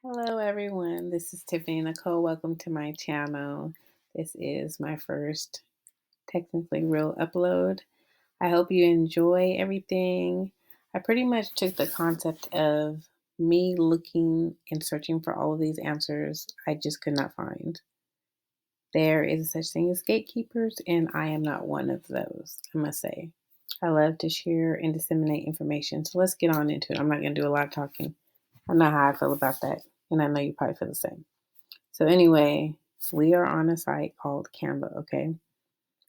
Hello everyone, this is Tiffany Nicole. Welcome to my channel. This is my first technically real upload. I hope you enjoy everything. I pretty much took the concept of me looking and searching for all of these answers I just could not find. There is such thing as gatekeepers, and I am not one of those, I must say. I love to share and disseminate information, so let's get on into it. I'm not going to do a lot of talking. I know how I feel about that, and I know you probably feel the same. So anyway, we are on a site called Canva, okay?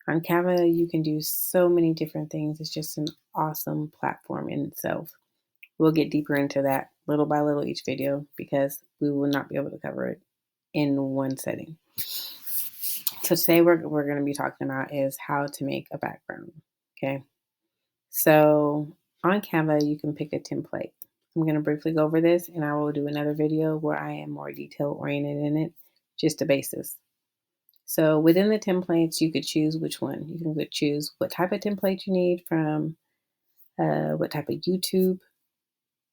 On Canva, you can do so many different things. It's just an awesome platform in itself. We'll get deeper into that little by little each video because we will not be able to cover it in one setting. So today we're going to be talking about is how to make a background, okay? So on Canva, you can pick a template. I'm going to briefly go over this and I will do another video where I am more detail oriented in it, just a basis. So within the templates, you could choose which one. You can choose what type of template you need from what type of YouTube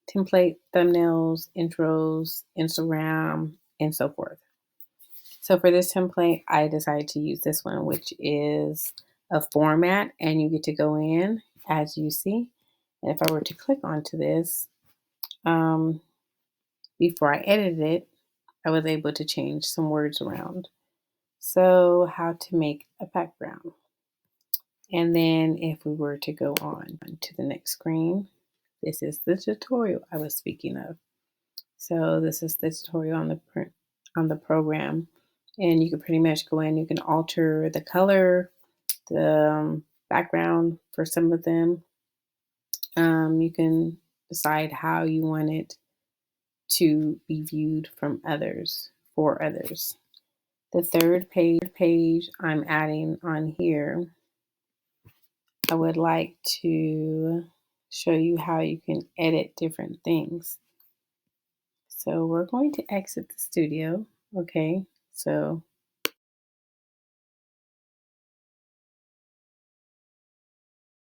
template, thumbnails, intros, Instagram, and so forth. So for this template, I decided to use this one, which is a format, and you get to go in as you see. And if I were to click onto this, before I edited it, I was able to change some words around. So how to make a background. And then if we were to go on to the next screen, this is the tutorial I was speaking of. So this is the tutorial on the program. And you can pretty much go in, you can alter the color, the background for some of them. You can decide how you want it to be viewed from others, for others. The third page I'm adding on here, I would like to show you how you can edit different things. So we're going to exit the studio. Okay, so